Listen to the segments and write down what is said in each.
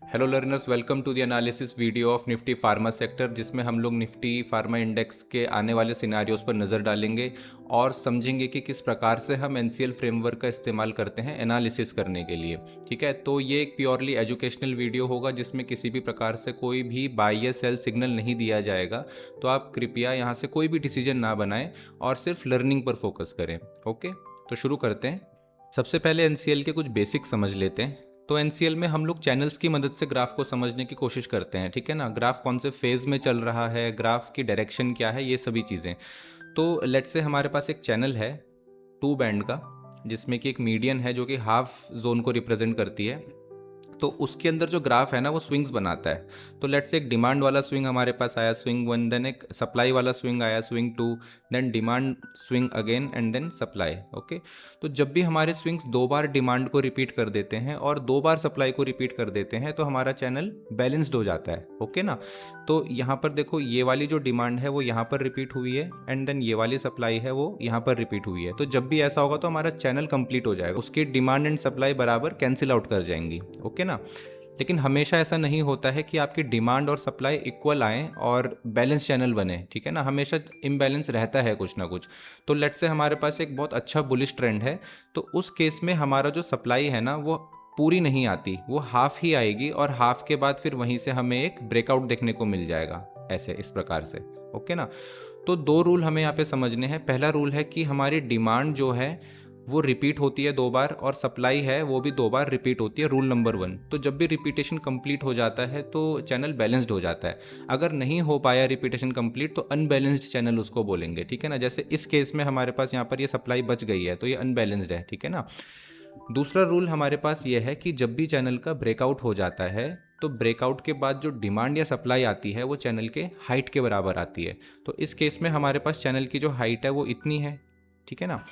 Hello learners, welcome to the analysis video of Nifty Pharma sector, जिसमें हम लोग Nifty pharma index के आने वाले सिनारियोस पर नज़र डालेंगे और समझेंगे कि किस प्रकार से हम एनसीएल फ्रेमवर्क का इस्तेमाल करते हैं एनालिसिस करने के लिए। ठीक है, तो ये एक प्योरली एजुकेशनल वीडियो होगा जिसमें किसी भी प्रकार से कोई भी बाय या सेल सिग्नल नहीं दिया जाएगा। तो आप कृपया यहाँ से कोई भी डिसीजन ना बनाएं और सिर्फ लर्निंग पर फोकस करें। ओके, तो शुरू करते हैं। सबसे पहले एनसीएल के कुछ बेसिक समझ लेते हैं। तो एनसीएल में हम लोग चैनल्स की मदद से ग्राफ को समझने की कोशिश करते हैं। ठीक है ना, ग्राफ कौन से फेज में चल रहा है, ग्राफ की डायरेक्शन क्या है, ये सभी चीज़ें। तो लेट्स से हमारे पास एक चैनल है 2 बैंड का, जिसमें कि एक मीडियन है जो कि हाफ जोन को रिप्रेजेंट करती है। तो उसके अंदर जो ग्राफ है ना वो स्विंग्स बनाता है। तो लेट्स से एक डिमांड वाला स्विंग हमारे पास आया, स्विंग 1, देन एक सप्लाई वाला स्विंग आया, swing 2, then demand swing again and then supply. Okay, तो जब भी हमारे स्विंग्स 2 बार डिमांड को रिपीट कर देते हैं और 2 बार सप्लाई को रिपीट कर देते हैं तो हमारा चैनल बैलेंस्ड हो जाता है। ओके ना, तो यहाँ पर देखो ये वाली जो डिमांड है वो यहाँ पर रिपीट हुई है एंड देन ये वाली सप्लाई है वो यहाँ पर रिपीट हुई है। तो जब भी ऐसा होगा तो हमारा चैनल कंप्लीट हो जाएगा, उसकी डिमांड एंड सप्लाई बराबर कैंसिल आउट कर जाएंगी। ओके ना, लेकिन हमेशा ऐसा नहीं होता है कि आपकी डिमांड और सप्लाई इक्वल आए और बैलेंस चैनल बने। ठीक है ना, हमेशा इम्बैलेंस रहता है कुछ ना कुछ। तो लेट्स से हमारे पास एक बहुत अच्छा बुलिश ट्रेंड है, तो उस केस में हमारा जो सप्लाई है ना वो पूरी नहीं आती, वो हाफ ही आएगी और हाफ के बाद फिर वहीं से हमें एक ब्रेकआउट देखने को मिल जाएगा, ऐसे इस प्रकार से। ओके ना, तो 2 रूल हमें यहाँ पे समझने हैं। पहला रूल है कि हमारी डिमांड जो है वो रिपीट होती है 2 बार और सप्लाई है वो भी 2 बार रिपीट होती है, रूल नंबर 1। तो जब भी रिपीटेशन कंप्लीट हो जाता है तो चैनल बैलेंस्ड हो जाता है। अगर नहीं हो पाया रिपीटेशन कंप्लीट तो अनबैलेंस्ड चैनल उसको बोलेंगे। ठीक है ना, जैसे इस केस में हमारे पास यहाँ पर ये सप्लाई बच गई है तो ये अनबैलेंस्ड है। ठीक है ना, दूसरा रूल हमारे पास ये है कि जब भी चैनल का ब्रेकआउट हो जाता है तो ब्रेकआउट के बाद जो डिमांड या सप्लाई आती है वो चैनल के हाइट के बराबर आती है। तो इस केस में हमारे पास चैनल की जो हाइट है वो इतनी है। ठीक है ना,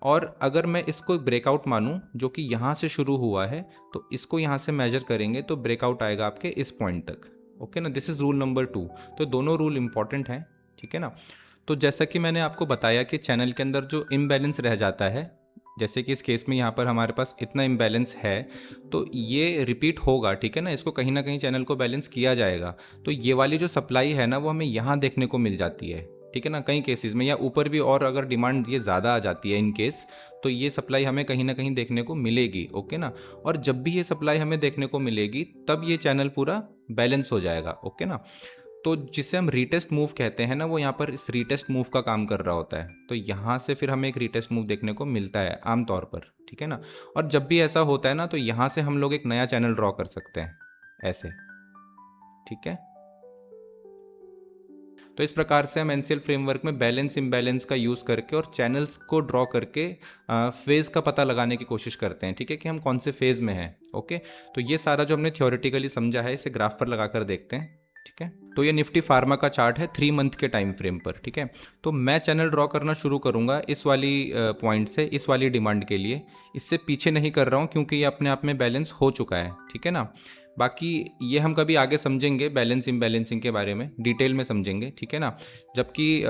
और अगर मैं इसको ब्रेकआउट मानूं जो कि यहाँ से शुरू हुआ है तो इसको यहाँ से मेजर करेंगे तो ब्रेकआउट आएगा आपके इस पॉइंट तक। ओके ना, दिस इज रूल नंबर 2। तो दोनों रूल इंपॉर्टेंट हैं। ठीक है ना, तो जैसा कि मैंने आपको बताया कि चैनल के अंदर जो इम्बैलेंस रह जाता है, जैसे कि इस केस में यहाँ पर हमारे पास इतना इम्बैलेंस है तो ये रिपीट होगा। ठीक है ना, इसको कहीं ना कहीं चैनल को बैलेंस किया जाएगा। तो ये वाली जो सप्लाई है ना वो हमें यहाँ देखने को मिल जाती है। ठीक है ना, कई केसेस में या ऊपर भी, और अगर डिमांड ये ज़्यादा आ जाती है इन केस तो ये सप्लाई हमें कहीं ना कहीं देखने को मिलेगी। ओके ना, और जब भी ये सप्लाई हमें देखने को मिलेगी तब ये चैनल पूरा बैलेंस हो जाएगा। ओके ना, तो जिसे हम रीटेस्ट मूव कहते हैं ना वो यहाँ पर इस रीटेस्ट मूव का काम कर रहा होता है। तो यहाँ से फिर हमें एक रीटेस्ट मूव देखने को मिलता है आमतौर पर। ठीक है ना, और जब भी ऐसा होता है ना तो यहाँ से हम लोग एक नया चैनल ड्रॉ कर सकते हैं ऐसे। ठीक है, तो इस प्रकार से हम एनसीएल फ्रेमवर्क में बैलेंस इम्बैलेंस का यूज़ करके और चैनल्स को ड्रॉ करके फेज़ का पता लगाने की कोशिश करते हैं। ठीक है, कि हम कौन से फेज़ में हैं। ओके, तो ये सारा जो हमने थ्योरेटिकली समझा है इसे ग्राफ पर लगाकर देखते हैं। ठीक है, तो ये निफ्टी फार्मा का चार्ट है 3 मंथ के टाइम फ्रेम पर। ठीक है, तो मैं चैनल ड्रॉ करना शुरू करूंगा इस वाली पॉइंट से, इस वाली डिमांड के लिए। इससे पीछे नहीं कर रहा हूँ क्योंकि ये अपने आप में बैलेंस हो चुका है। ठीक है ना, बाकी ये हम कभी आगे समझेंगे, बैलेंस इम्बैलेंसिंग के बारे में डिटेल में समझेंगे। ठीक है ना, जबकि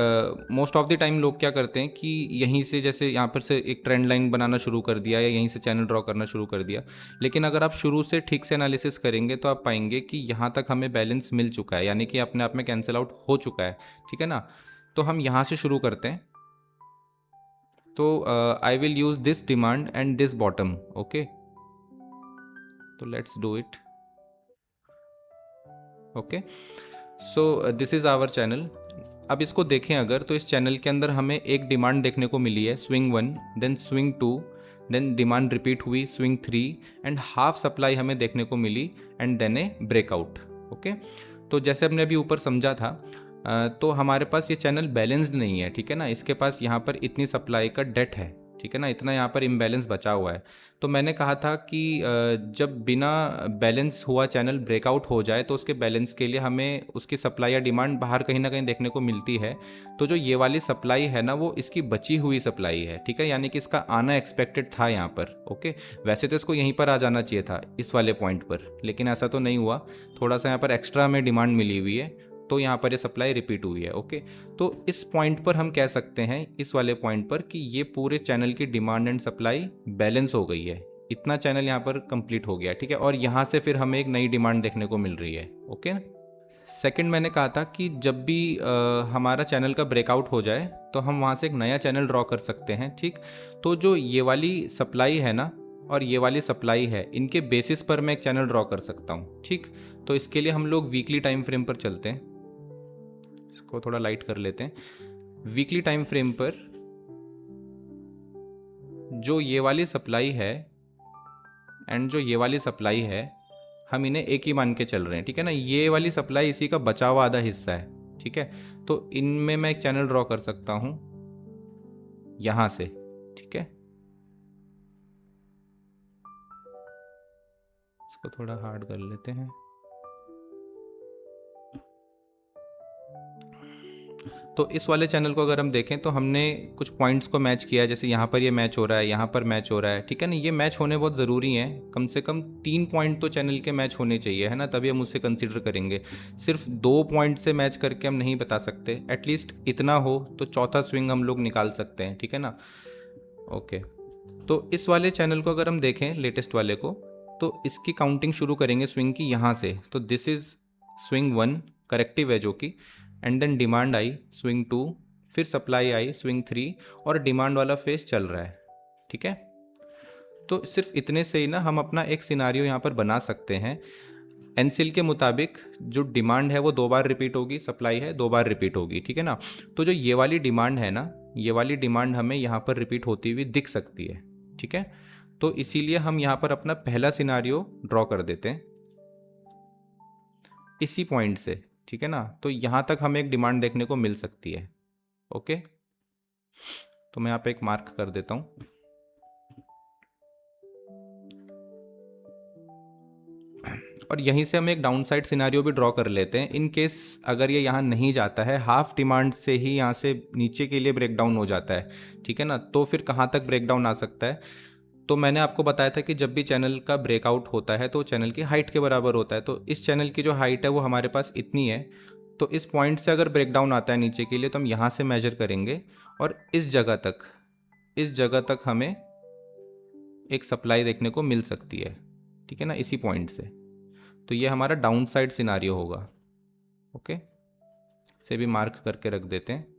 मोस्ट ऑफ द टाइम लोग क्या करते हैं कि यहीं से, जैसे यहाँ पर से एक ट्रेंड लाइन बनाना शुरू कर दिया या यहीं से चैनल ड्रॉ करना शुरू कर दिया। लेकिन अगर आप शुरू से ठीक से एनालिसिस करेंगे तो आप पाएंगे कि यहाँ तक हमें बैलेंस मिल चुका है, यानी कि अपने आप में कैंसिल आउट हो चुका है। ठीक है ना, तो हम यहाँ से शुरू करते हैं। तो I will use this demand and this bottom. Okay, तो let's do it. Okay, so this is our channel. अब इसको देखें अगर, तो इस चैनल के अंदर हमें एक डिमांड देखने को मिली है, swing 1, then swing 2, then demand repeat हुई, स्विंग 3, एंड हाफ सप्लाई हमें देखने को मिली and then a breakout. Okay, तो जैसे हमने अभी ऊपर समझा था, तो हमारे पास ये चैनल बैलेंस्ड नहीं है। ठीक है ना, इसके पास यहाँ पर इतनी सप्लाई का डेट है। ठीक है ना, इतना यहाँ पर इम्बैलेंस बचा हुआ है। तो मैंने कहा था कि जब बिना बैलेंस हुआ चैनल ब्रेकआउट हो जाए तो उसके बैलेंस के लिए हमें उसकी सप्लाई या डिमांड बाहर कहीं ना कहीं देखने को मिलती है। तो जो ये वाली सप्लाई है ना वो इसकी बची हुई सप्लाई है। ठीक है, यानी कि इसका आना एक्सपेक्टेड था यहाँ पर। ओके, वैसे तो इसको यहीं पर आ जाना चाहिए था इस वाले पॉइंट पर, लेकिन ऐसा तो नहीं हुआ। थोड़ा सा यहाँ पर एक्स्ट्रा हमें डिमांड मिली हुई है तो यहाँ पर ये सप्लाई रिपीट हुई है। ओके, तो इस पॉइंट पर हम कह सकते हैं, इस वाले पॉइंट पर, कि ये पूरे चैनल की डिमांड एंड सप्लाई बैलेंस हो गई है। इतना चैनल यहाँ पर कंप्लीट हो गया, ठीक है। और यहाँ से फिर हमें एक नई डिमांड देखने को मिल रही है, ओके। सेकंड मैंने कहा था कि जब भी हमारा चैनल का ब्रेकआउट हो जाए तो हम वहाँ से एक नया चैनल ड्रॉ कर सकते हैं, ठीक। तो जो ये वाली सप्लाई है ना और ये वाली सप्लाई है, इनके बेसिस पर मैं एक चैनल ड्रॉ कर सकता हूँ, ठीक। तो इसके लिए हम लोग वीकली टाइम फ्रेम पर चलते हैं, इसको थोड़ा लाइट कर लेते हैं। वीकली टाइम फ्रेम पर जो ये वाली सप्लाई है एंड जो ये वाली सप्लाई है, हम इन्हें एक ही मान के चल रहे हैं, ठीक है ना। ये वाली सप्लाई इसी का बचा हुआ आधा हिस्सा है, ठीक है। तो इनमें मैं एक चैनल ड्रॉ कर सकता हूं यहां से, ठीक है। इसको थोड़ा हार्ड कर लेते हैं। तो इस वाले चैनल को अगर हम देखें तो हमने कुछ पॉइंट्स को मैच किया है, जैसे यहाँ पर ये मैच हो रहा है, यहाँ पर मैच हो रहा है, ठीक है ना। ये मैच होने बहुत ज़रूरी है, कम से कम 3 पॉइंट तो चैनल के मैच होने चाहिए, है ना, तभी हम उसे कंसिडर करेंगे। सिर्फ 2 पॉइंट से मैच करके हम नहीं बता सकते, एटलीस्ट इतना हो तो चौथा स्विंग हम लोग निकाल सकते हैं, ठीक है ना। ओके, तो इस वाले चैनल को अगर हम देखें, लेटेस्ट वाले को, तो इसकी काउंटिंग शुरू करेंगे स्विंग की यहाँ से। तो दिस इज़ स्विंग 1, करेक्टिव है जो कि, एंड देन डिमांड आई स्विंग 2, फिर सप्लाई आई स्विंग 3, और डिमांड वाला फेस चल रहा है, ठीक है। तो सिर्फ इतने से ही ना हम अपना एक सिनारियो यहाँ पर बना सकते हैं। एनसीएल के मुताबिक जो डिमांड है वो 2 बार रिपीट होगी, सप्लाई है 2 बार रिपीट होगी, ठीक है ना। तो जो ये वाली डिमांड है ना, ये वाली डिमांड हमें यहाँ पर रिपीट होती हुई दिख सकती है, ठीक है। तो इसीलिए हम यहाँ पर अपना पहला सिनारियो ड्रॉ कर देते हैं इसी पॉइंट से, ठीक है ना। तो यहाँ तक हमें एक डिमांड देखने को मिल सकती है, ओके। तो मैं यहाँ पे एक मार्क कर देता हूँ। और यहीं से हम एक डाउन साइड सिनारियो भी ड्रॉ कर लेते हैं, इन केस अगर ये यहाँ नहीं जाता है, हाफ डिमांड से ही यहाँ से नीचे के लिए ब्रेक डाउन हो जाता है, ठीक है ना। तो फिर कहाँ तक ब्रेक डाउन आ सकता है, तो मैंने आपको बताया था कि जब भी चैनल का ब्रेकआउट होता है तो चैनल की हाइट के बराबर होता है। तो इस चैनल की जो हाइट है वो हमारे पास इतनी है, तो इस पॉइंट से अगर ब्रेकडाउन आता है नीचे के लिए तो हम यहाँ से मेजर करेंगे और इस जगह तक हमें एक सप्लाई देखने को मिल सकती है, ठीक है ना, इसी पॉइंट से। तो ये हमारा डाउन साइड सिनारियो होगा, ओके। इसे भी मार्क करके रख देते हैं।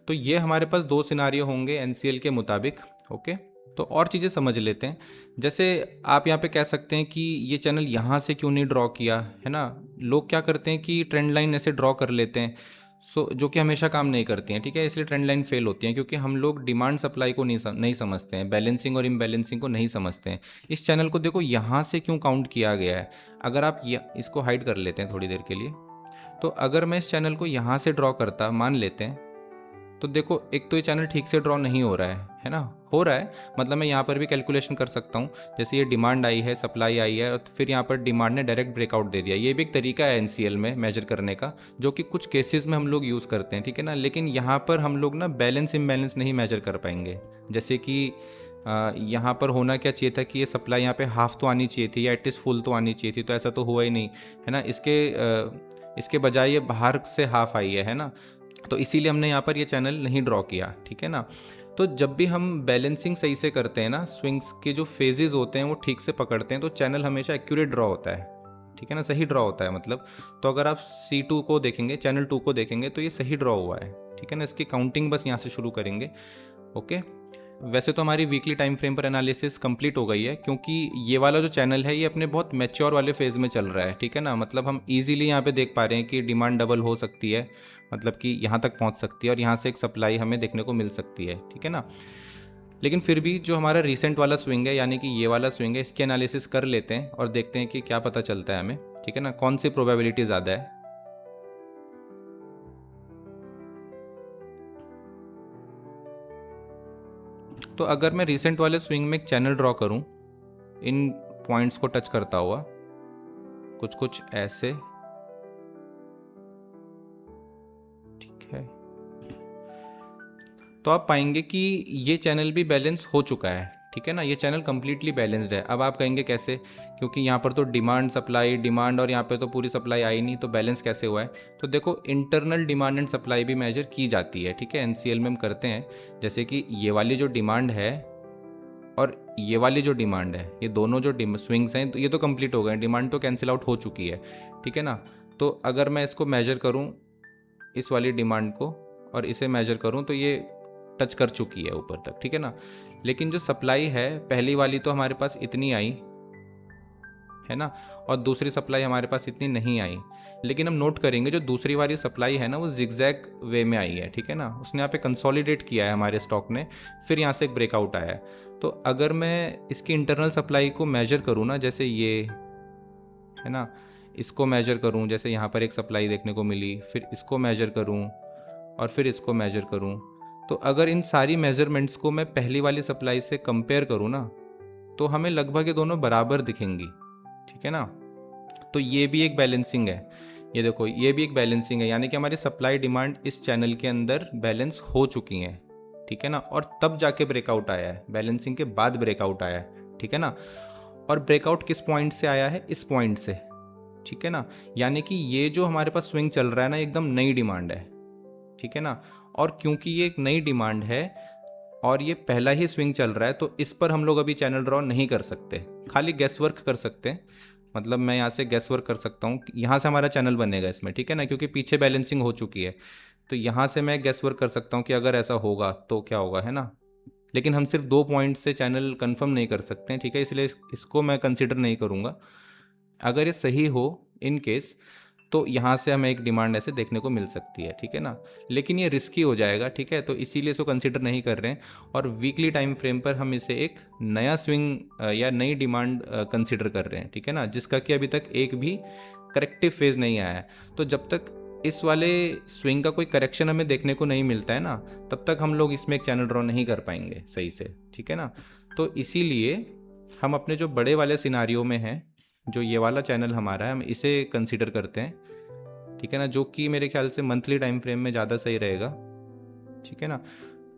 तो ये हमारे पास 2 सिनारियो होंगे एनसीएल के मुताबिक, ओके। तो और चीज़ें समझ लेते हैं, जैसे आप यहाँ पे कह सकते हैं कि ये चैनल यहाँ से क्यों नहीं ड्रॉ किया, है ना। लोग क्या करते हैं कि ट्रेंड लाइन ऐसे ड्रॉ कर लेते हैं, जो कि हमेशा काम नहीं करती हैं, ठीक है। इसलिए ट्रेंड लाइन फेल होती हैं, क्योंकि हम लोग डिमांड सप्लाई को नहीं समझते हैं, बैलेंसिंग और इम्बैलेंसिंग को नहीं समझते हैं। इस चैनल को देखो यहाँ से क्यों काउंट किया गया है। अगर आप इसको हाइड कर लेते हैं थोड़ी देर के लिए, तो अगर मैं इस चैनल को यहाँ से ड्रॉ करता, मान लेते हैं, तो देखो एक तो ये चैनल ठीक से ड्रॉ नहीं हो रहा है ना, हो रहा है, मतलब मैं यहाँ पर भी कैलकुलेशन कर सकता हूँ। जैसे ये डिमांड आई है, सप्लाई आई है, और फिर यहाँ पर डिमांड ने डायरेक्ट ब्रेकआउट दे दिया। ये भी एक तरीका है एनसीएल में मेजर करने का, जो कि कुछ केसेस में हम लोग यूज़ करते हैं, ठीक है ना। लेकिन यहाँ पर हम लोग ना बैलेंस इम्बैलेंस नहीं मेजर कर पाएंगे। जैसे कि यहाँ पर होना क्या चाहिए था कि ये सप्लाई यहाँ पे हाफ तो आनी चाहिए थी या एटलीस्ट फुल तो आनी चाहिए थी, तो ऐसा तो हुआ ही नहीं, है ना। इसके बजाय ये बाहर से हाफ आई है ना। तो इसीलिए हमने यहाँ पर ये चैनल नहीं ड्रॉ किया, ठीक है ना। तो जब भी हम बैलेंसिंग सही से करते हैं ना, स्विंग्स के जो फेजेस होते हैं वो ठीक से पकड़ते हैं, तो चैनल हमेशा एक्यूरेट ड्रॉ होता है, ठीक है ना, सही ड्रॉ होता है मतलब। तो अगर आप C2 को देखेंगे, चैनल 2 को देखेंगे, तो ये सही ड्रॉ हुआ है, ठीक है ना। इसकी काउंटिंग बस यहाँ से शुरू करेंगे, ओके। वैसे तो हमारी वीकली टाइम फ्रेम पर एनालिसिस कंप्लीट हो गई है, क्योंकि ये वाला जो चैनल है ये अपने बहुत मैच्योर वाले फेज़ में चल रहा है, ठीक है ना। मतलब हम इजीली यहाँ पे देख पा रहे हैं कि डिमांड डबल हो सकती है, मतलब कि यहाँ तक पहुँच सकती है, और यहाँ से एक सप्लाई हमें देखने को मिल सकती है, ठीक है ना। लेकिन फिर भी जो हमारा रिसेंट वाला स्विंग है, यानी कि ये वाला स्विंग है, इसकी एनालिसिस कर लेते हैं और देखते हैं कि क्या पता चलता है हमें, ठीक है ना, कौन सी प्रोबेबिलिटी ज़्यादा है। तो अगर मैं रिसेंट वाले स्विंग में एक चैनल ड्रॉ करूं, इन पॉइंट्स को टच करता हुआ कुछ कुछ ऐसे, ठीक है, तो आप पाएंगे कि ये चैनल भी बैलेंस हो चुका है, ठीक है ना, ये चैनल कम्प्लीटली बैलेंस्ड है। अब आप कहेंगे कैसे, क्योंकि यहाँ पर तो डिमांड सप्लाई, डिमांड और यहाँ पे तो पूरी सप्लाई आई नहीं, तो बैलेंस कैसे हुआ है। तो देखो इंटरनल डिमांड एंड सप्लाई भी मेजर की जाती है, ठीक है, एनसीएल में हम करते हैं। जैसे कि ये वाली जो डिमांड है और ये वाली जो डिमांड है, ये दोनों जो स्विंग्स हैं, तो ये तो कंप्लीट हो गए, डिमांड तो कैंसिल आउट हो चुकी है, ठीक है ना। तो अगर मैं इसको मेजर करूँ, इस वाली डिमांड को, और इसे मेजर करूँ, तो ये टच कर चुकी है ऊपर तक, ठीक है ना। लेकिन जो सप्लाई है, पहली वाली तो हमारे पास इतनी आई है ना, और दूसरी सप्लाई हमारे पास इतनी नहीं आई। लेकिन हम नोट करेंगे जो दूसरी वाली सप्लाई है ना, वो जिगजैग वे में आई है, ठीक है ना। उसने यहाँ पे कंसोलिडेट किया है हमारे स्टॉक ने, फिर यहाँ से एक ब्रेकआउट आया है। तो अगर मैं इसकी इंटरनल सप्लाई को मेजर करूँ ना, जैसे ये है ना, इसको मेजर करूँ, जैसे यहाँ पर एक सप्लाई देखने को मिली, फिर इसको मेजर करूँ और फिर इसको मेजर करूँ, तो अगर इन सारी मेजरमेंट्स को मैं पहली वाली सप्लाई से कंपेयर करूँ ना, तो हमें लगभग ये दोनों बराबर दिखेंगी, ठीक है ना। तो ये भी एक बैलेंसिंग है, ये देखो ये भी एक बैलेंसिंग है, यानी कि हमारी सप्लाई डिमांड इस चैनल के अंदर बैलेंस हो चुकी हैं, ठीक है ना। और तब जाके ब्रेकआउट आया है, बैलेंसिंग के बाद ब्रेकआउट आया है, ठीक है ना। और ब्रेकआउट किस पॉइंट से आया है, इस पॉइंट से, ठीक है ना। यानी कि ये जो हमारे पास स्विंग चल रहा है ना, एकदम नई डिमांड है, ठीक है ना। और क्योंकि ये एक नई डिमांड है और ये पहला ही स्विंग चल रहा है, तो इस पर हम लोग अभी चैनल ड्रॉ नहीं कर सकते, खाली गैस वर्क कर सकते हैं। मतलब मैं यहाँ से गैस वर्क कर सकता हूँ, यहाँ से हमारा चैनल बनेगा इसमें, ठीक है ना, क्योंकि पीछे बैलेंसिंग हो चुकी है। तो यहाँ से मैं गैस वर्क कर सकता हूँ कि अगर ऐसा होगा तो क्या होगा, है ना। लेकिन हम सिर्फ 2 पॉइंट से चैनल कंफर्म नहीं कर सकते हैं, ठीक है, इसलिए इसको मैं कंसिडर नहीं करूँगा। अगर ये सही हो इन केस, तो यहाँ से हमें एक डिमांड ऐसे देखने को मिल सकती है, ठीक है ना। लेकिन ये रिस्की हो जाएगा, ठीक है, तो इसीलिए इसको कंसिडर नहीं कर रहे हैं। और वीकली टाइम फ्रेम पर हम इसे एक नया स्विंग या नई डिमांड कंसिडर कर रहे हैं, ठीक है ना, जिसका कि अभी तक एक भी करेक्टिव फेज नहीं आया है। तो जब तक इस वाले स्विंग का कोई करेक्शन हमें देखने को नहीं मिलता है ना, तब तक हम लोग इसमें एक चैनल ड्रॉ नहीं कर पाएंगे सही से, ठीक है ना। तो इसीलिए हम अपने जो बड़े वाले सिनारियो में हैं, जो ये वाला चैनल हमारा है, हम इसे कंसीडर करते हैं, ठीक है ना, जो कि मेरे ख्याल से मंथली टाइम फ्रेम में ज़्यादा सही रहेगा, ठीक है ना।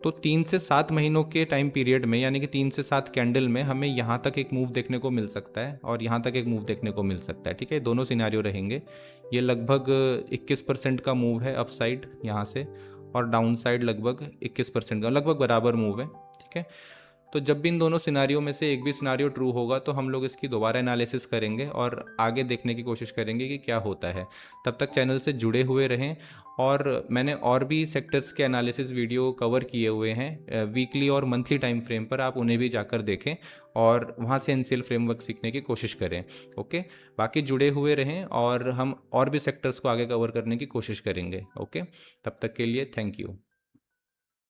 तो 3 से 7 महीनों के टाइम पीरियड में, यानी कि 3 से 7 कैंडल में हमें यहाँ तक एक मूव देखने को मिल सकता है और यहाँ तक एक मूव देखने को मिल सकता है, ठीक है। दोनों सिनारियो रहेंगे। ये लगभग 21% का मूव है अप साइड यहाँ से, और डाउन साइड लगभग 21% का, लगभग बराबर मूव है, ठीक है। तो जब भी इन दोनों सिनारियों में से एक भी सिनारियो ट्रू होगा, तो हम लोग इसकी दोबारा एनालिसिस करेंगे और आगे देखने की कोशिश करेंगे कि क्या होता है। तब तक चैनल से जुड़े हुए रहें। और मैंने और भी सेक्टर्स के एनालिसिस वीडियो कवर किए हुए हैं वीकली और मंथली टाइम फ्रेम पर, आप उन्हें भी जाकर देखें और वहाँ से एनसीएल फ्रेमवर्क सीखने की कोशिश करें। ओके, बाकी जुड़े हुए रहें और हम और भी सेक्टर्स को आगे कवर करने की कोशिश करेंगे। ओके, तब तक के लिए थैंक यू।